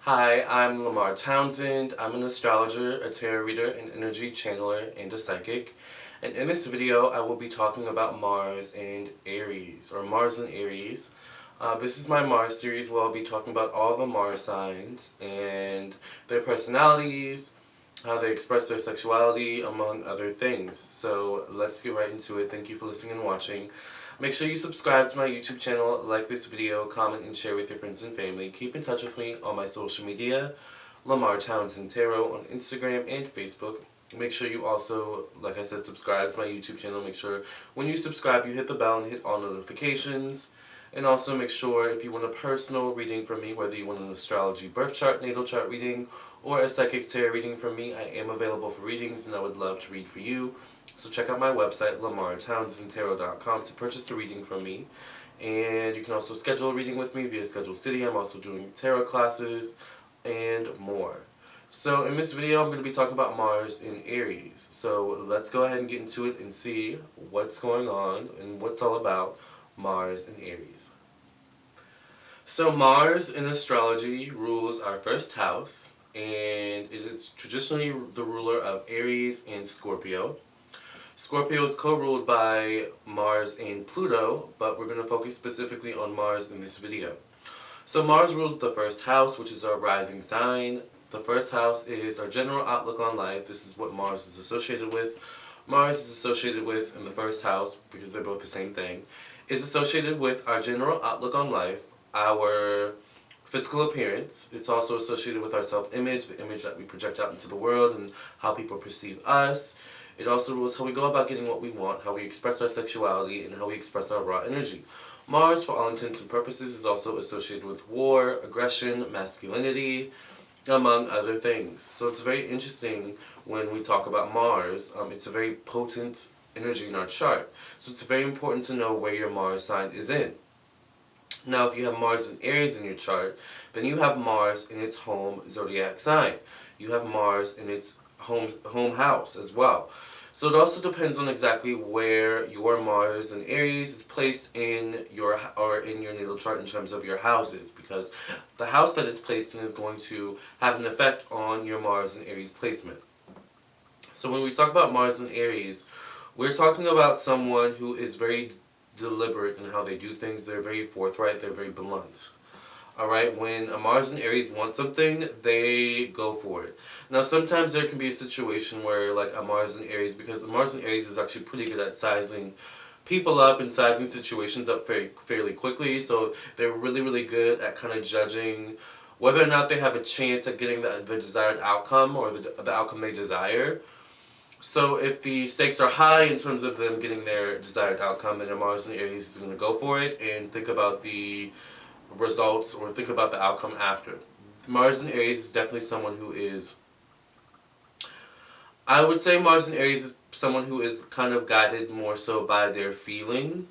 Hi, I'm Lamarr Townsend. I'm an astrologer, a tarot reader, an energy channeler, and a psychic. And in this video, I will be talking about Mars and Aries, or Mars and Aries. This is my Mars series where I'll be talking about all the Mars signs and their personalities, how they express their sexuality, among other things. So let's get right into it. Thank you for listening and watching. Make sure you subscribe to my YouTube channel, like this video, comment, and share with your friends and family. Keep in touch with me on my social media, Lamarr Townsend Tarot on Instagram and Facebook. Make sure you also, like I said, subscribe to my YouTube channel. Make sure when you subscribe, you hit the bell and hit all notifications. And also make sure if you want a personal reading from me, whether you want an astrology birth chart, natal chart reading, or a psychic tarot reading from me, I am available for readings and I would love to read for you. So check out my website, lamarrtownsendtarot.com, to purchase a reading from me. And you can also schedule a reading with me via Schedule City. I'm also doing tarot classes and more. So in this video, I'm going to be talking about Mars in Aries. So let's go ahead and get into it and see what's going on and what's all about Mars in Aries. So Mars in astrology rules our first house, and it is traditionally the ruler of Aries and Scorpio. Scorpio is co-ruled by Mars and Pluto, but we're going to focus specifically on Mars in this video. So Mars rules the first house, which is our rising sign. The first house is our general outlook on life. This is what Mars is associated with. Mars is associated with, in the first house, because they're both the same thing, is associated with our general outlook on life, our physical appearance. It's also associated with our self-image, the image that we project out into the world and how people perceive us. It also rules how we go about getting what we want, how we express our sexuality, and how we express our raw energy. Mars, for all intents and purposes, is also associated with war, aggression, masculinity, among other things. So it's very interesting when we talk about Mars. It's a very potent energy in our chart. So it's very important to know where your Mars sign is in. Now, if you have Mars and Aries in your chart, then you have Mars in its home zodiac sign. You have Mars in its home house as well. So it also depends on exactly where your Mars and Aries is placed in your natal chart in terms of your houses, because the house that it's placed in is going to have an effect on your Mars and Aries placement. So when we talk about Mars and Aries, we're talking about someone who is very deliberate in how they do things. They're very forthright, they're very blunt. Alright, when a Mars and Aries want something, they go for it. Now sometimes there can be a situation where like a Mars and Aries, because the Mars and Aries is actually pretty good at sizing people up and sizing situations up fairly quickly, so they're really good at kind of judging whether or not they have a chance at getting the desired outcome or the outcome they desire. So if the stakes are high in terms of them getting their desired outcome, then a Mars and Aries is going to go for it and think about the results or think about the outcome after. Mars and Aries is definitely someone who is, I would say Mars and Aries is someone who is kind of guided more so by their feeling,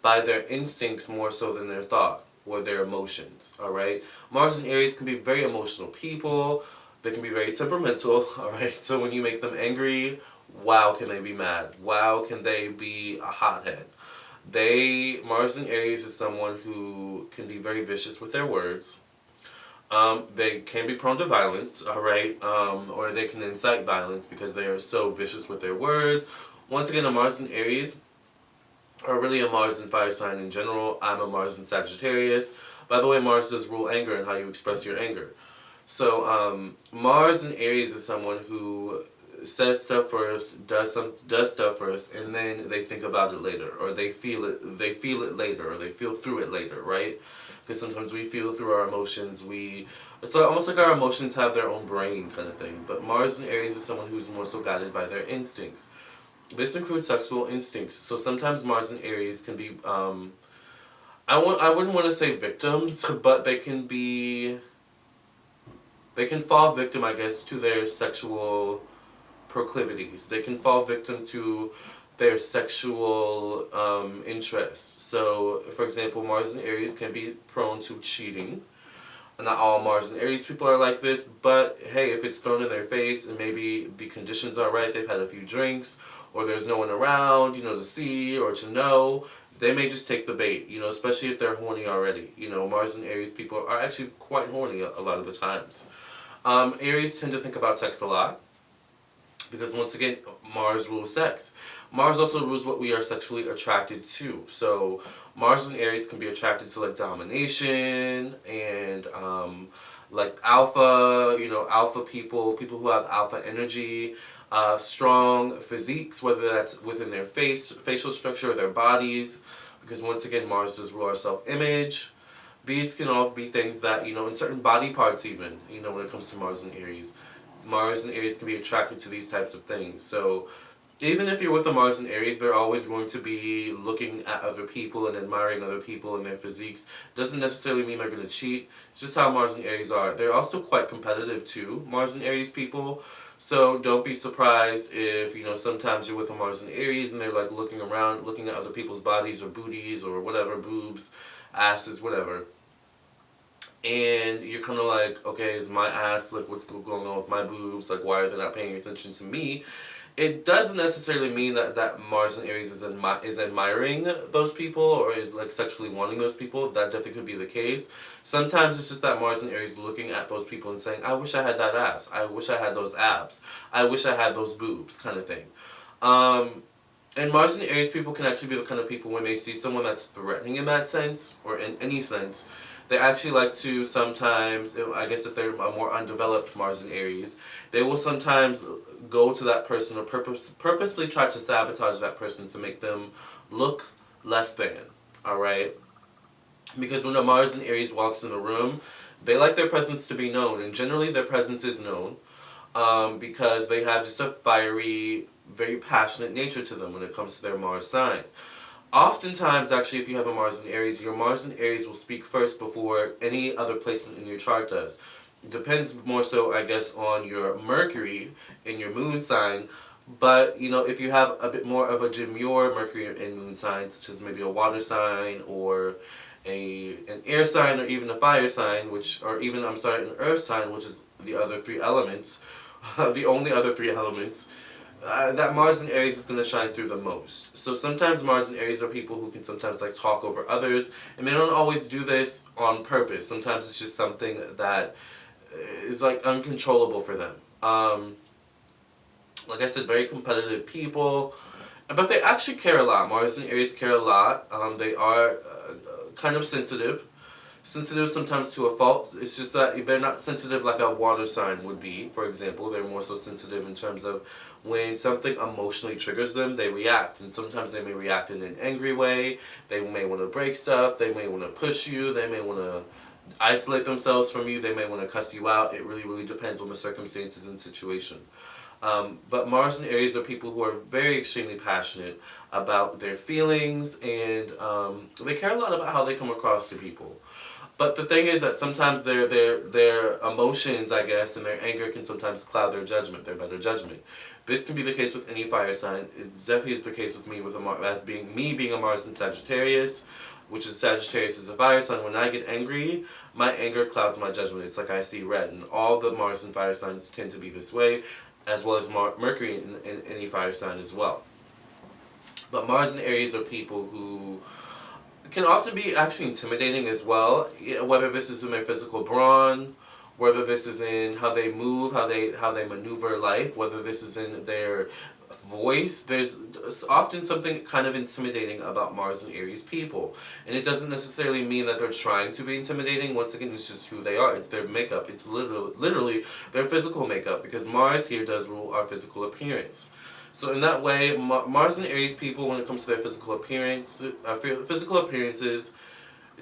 by their instincts more so than their thought or their emotions, alright? Mars and Aries can be very emotional people. They can be very temperamental, alright? So when you make them angry, wow, can they be mad? Wow, can they be a hothead? Mars and Aries is someone who can be very vicious with their words. They can be prone to violence, alright? Or they can incite violence because they are so vicious with their words. Once again, a Mars and Aries, or really a Mars and fire sign in general. I'm a Mars and Sagittarius. By the way, Mars does rule anger and how you express your anger. So Mars and Aries is someone who says stuff first, does stuff first, and then they think about it later, or they feel it later, or they feel through it later, right? Because sometimes we feel through our emotions. It's almost like our emotions have their own brain kind of thing. But Mars and Aries is someone who's more so guided by their instincts. This includes sexual instincts. So sometimes Mars and Aries can be, I wouldn't want to say victims, but they can fall victim, I guess, to their sexual proclivities. They can fall victim to their sexual interests. So, for example, Mars and Aries can be prone to cheating. Not all Mars and Aries people are like this, but hey, if it's thrown in their face and maybe the conditions are right, they've had a few drinks, or there's no one around, to see or to know, they may just take the bait, you know, especially if they're horny already. You know, Mars and Aries people are actually quite horny a lot of the times. Aries tend to think about sex a lot because, once again, Mars rules sex. Mars also rules what we are sexually attracted to. So Mars and Aries can be attracted to like domination and like alpha, you know, alpha people, people who have alpha energy, strong physiques, whether that's within their facial structure or their bodies, because once again, Mars does rule our self-image. These can all be things that, you know, in certain body parts even, you know, when it comes to Mars and Aries. Mars and Aries can be attracted to these types of things. So even if you're with a Mars and Aries, they're always going to be looking at other people and admiring other people and their physiques. Doesn't necessarily mean they're going to cheat. It's just how Mars and Aries are. They're also quite competitive too, Mars and Aries people. So don't be surprised if, you know, sometimes you're with a Mars and Aries and they're like looking around, looking at other people's bodies or booties or whatever, boobs, asses, whatever. And you're kind of like, okay, is my ass, like, what's going on with my boobs? Like, why are they not paying attention to me? It doesn't necessarily mean that Mars and Aries is admiring those people or is like sexually wanting those people. That definitely could be the case. Sometimes it's just that Mars and Aries looking at those people and saying, I wish I had that ass. I wish I had those abs. I wish I had those boobs, kind of thing. And Mars and Aries people can actually be the kind of people when they see someone that's threatening in that sense, or in any sense, they actually like to sometimes, I guess if they're a more undeveloped Mars and Aries, they will sometimes go to that person or purposefully try to sabotage that person to make them look less than, alright? Because when a Mars and Aries walks in the room, they like their presence to be known, and generally their presence is known because they have just a fiery, very passionate nature to them when it comes to their Mars sign. Oftentimes, actually, if you have a Mars and Aries, your Mars and Aries will speak first before any other placement in your chart does. It depends more so, I guess, on your Mercury and your moon sign. But, you know, if you have a bit more of a demure Mercury and moon sign, such as maybe a water sign or an air sign or even a fire sign, or even, I'm sorry, an earth sign, which is the other three elements, the only other three elements, that Mars and Aries is going to shine through the most. So sometimes Mars and Aries are people who can sometimes like talk over others, and they don't always do this on purpose. Sometimes it's just something that is like uncontrollable for them. Like I said, very competitive people, but they actually care a lot. Mars and Aries care a lot. They are kind of sensitive sometimes to a fault. It's just that they're not sensitive like a water sign would be, for example. They're more so sensitive in terms of when something emotionally triggers them, they react. And sometimes they may react in an angry way. They may want to break stuff. They may want to push you. They may want to isolate themselves from you. They may want to cuss you out. It really, really depends on the circumstances and situation. But Mars and Aries are people who are very extremely passionate about their feelings, and they care a lot about how they come across to people. But the thing is that sometimes their emotions, I guess, and their anger can sometimes cloud their judgment, their better judgment. This can be the case with any fire sign. It definitely is the case with me, with being a Mars in Sagittarius, which is Sagittarius is a fire sign. When I get angry, my anger clouds my judgment. It's like I see red, and all the Mars and fire signs tend to be this way, as well as Mercury in any fire sign as well. But Mars and Aries are people who can often be actually intimidating as well, whether this is in their physical brawn, whether this is in how they move, how they maneuver life, whether this is in their voice. There's often something kind of intimidating about Mars and Aries people. And it doesn't necessarily mean that they're trying to be intimidating. Once again, it's just who they are. It's their makeup. It's literally their physical makeup, because Mars here does rule our physical appearance. So in that way, Mars and Aries people, when it comes to their physical appearances,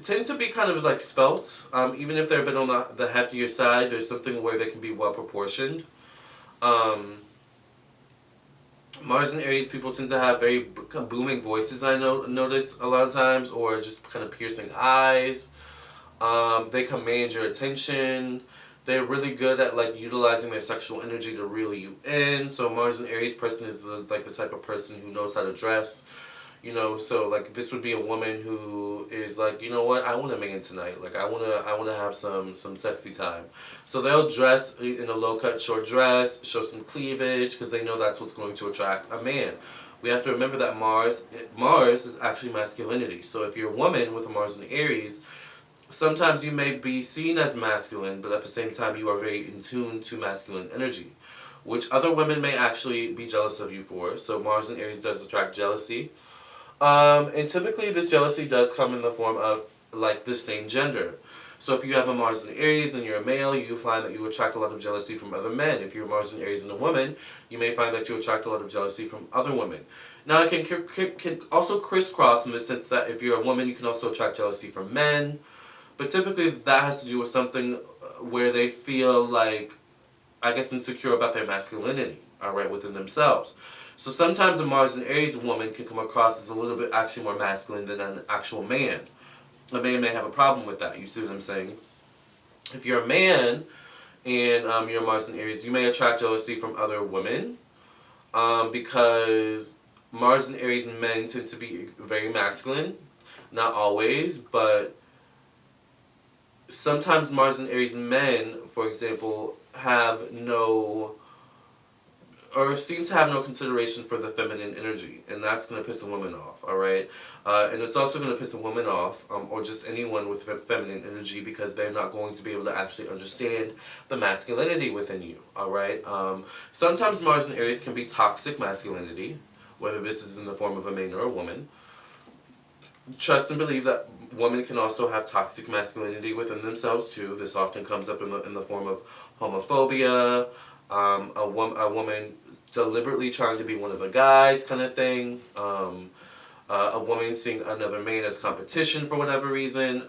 tend to be kind of like svelte. Even if they're a bit on the heftier side, there's something where they can be well proportioned. Mars and Aries people tend to have very booming voices, I notice a lot of times, or just kind of piercing eyes. They command your attention. They're really good at like utilizing their sexual energy to reel you in. So Mars and Aries person is like the type of person who knows how to dress. You know, so like this would be a woman who is like, you know what, I want a man tonight. Like I wanna have some sexy time. So they'll dress in a low cut short dress, show some cleavage, because they know that's what's going to attract a man. We have to remember that Mars is actually masculinity. So if you're a woman with a Mars in Aries, sometimes you may be seen as masculine, but at the same time you are very in tune to masculine energy, which other women may actually be jealous of you for. So Mars in Aries does attract jealousy. And typically this jealousy does come in the form of like the same gender. So if you have a Mars in Aries and you're a male, you find that you attract a lot of jealousy from other men. If you're Mars in Aries and a woman, you may find that you attract a lot of jealousy from other women. Now it can also crisscross in the sense that if you're a woman, you can also attract jealousy from men. But typically that has to do with something where they feel like, I guess, insecure about their masculinity, alright, within themselves. So sometimes a Mars and Aries woman can come across as a little bit actually more masculine than an actual man. A man may have a problem with that, you see what I'm saying? If you're a man and you're Mars and Aries, you may attract jealousy from other women because Mars and Aries men tend to be very masculine. Not always, but sometimes Mars and Aries men, for example, have no, or seem to have no consideration for the feminine energy, and that's going to piss a woman off, alright? And it's also going to piss a woman off, or just anyone with feminine energy, because they're not going to be able to actually understand the masculinity within you, alright? Sometimes Mars and Aries can be toxic masculinity, whether this is in the form of a man or a woman. Trust and believe that women can also have toxic masculinity within themselves too. This often comes up in the form of homophobia, a woman deliberately trying to be one of the guys kind of thing, a woman seeing another man as competition for whatever reason,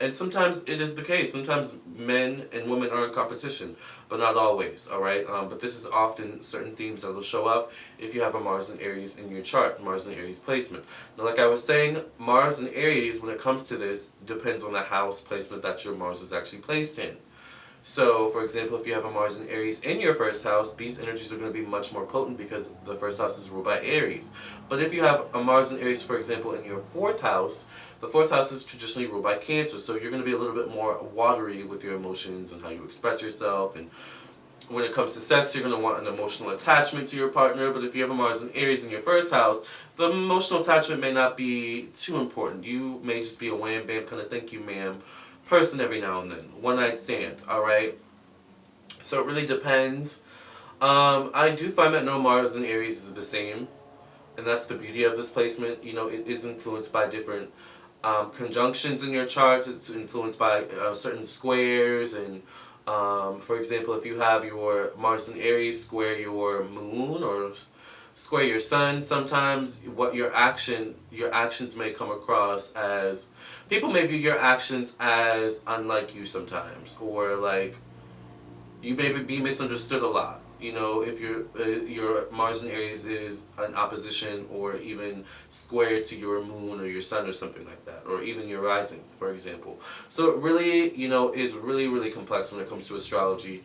and sometimes it is the case. Sometimes men and women are in competition, but not always, alright? But this is often certain themes that will show up if you have a Mars and Aries in your chart, Mars and Aries placement. Now, like I was saying, Mars and Aries, when it comes to this, depends on the house placement that your Mars is actually placed in. So, for example, if you have a Mars and Aries in your first house, these energies are going to be much more potent because the first house is ruled by Aries. But if you have a Mars and Aries, for example, in your fourth house, the fourth house is traditionally ruled by Cancer. So you're going to be a little bit more watery with your emotions and how you express yourself. And when it comes to sex, you're going to want an emotional attachment to your partner. But if you have a Mars and Aries in your first house, the emotional attachment may not be too important. You may just be a wham bam kind of thank you ma'am person every now and then. One night stand, alright? So it really depends. I do find that no Mars in Aries is the same. And that's the beauty of this placement. You know, it is influenced by different conjunctions in your charts. It's influenced by certain squares. And for example, if you have your Mars in Aries square your moon or square your sun, sometimes what your actions may come across as, people may view your actions as unlike you sometimes, or like you may be misunderstood a lot. You know, if your Mars in Aries is an opposition or even square to your moon or your sun or something like that, or even your rising, for example. So it really, you know, is really, really complex when it comes to astrology.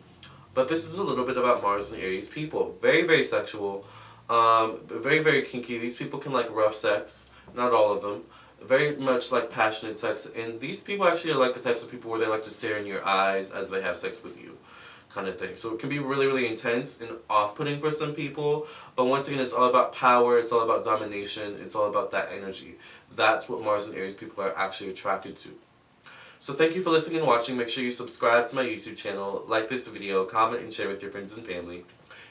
But this is a little bit about Mars and Aries people. Very, very sexual. Very, very kinky. These people can like rough sex. Not all of them. Very much like passionate sex. And these people actually are like the types of people where they like to stare in your eyes as they have sex with you. Kind of thing. So it can be really, really intense and off-putting for some people. But once again, it's all about power. It's all about domination. It's all about that energy. That's what Mars and Aries people are actually attracted to. So thank you for listening and watching. Make sure you subscribe to my YouTube channel, like this video, comment and share with your friends and family.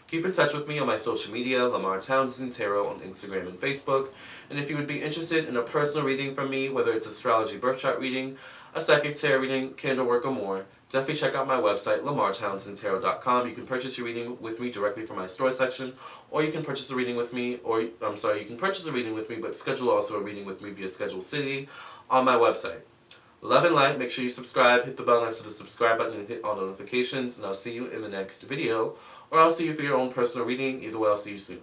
Keep in touch with me on my social media, Lamarr Townsend Tarot on Instagram and Facebook. And if you would be interested in a personal reading from me, whether it's astrology birth chart reading, a psychic tarot reading, candle work, or more, definitely check out my website, lamarrtownsendtarot.com. You can purchase your reading with me directly from my store section, or you can purchase a reading with me, you can purchase a reading with me, but schedule also a reading with me via Schedule City on my website. Love and light. Make sure you subscribe, hit the bell next to the subscribe button, and hit all notifications, and I'll see you in the next video, or I'll see you for your own personal reading. Either way, I'll see you soon.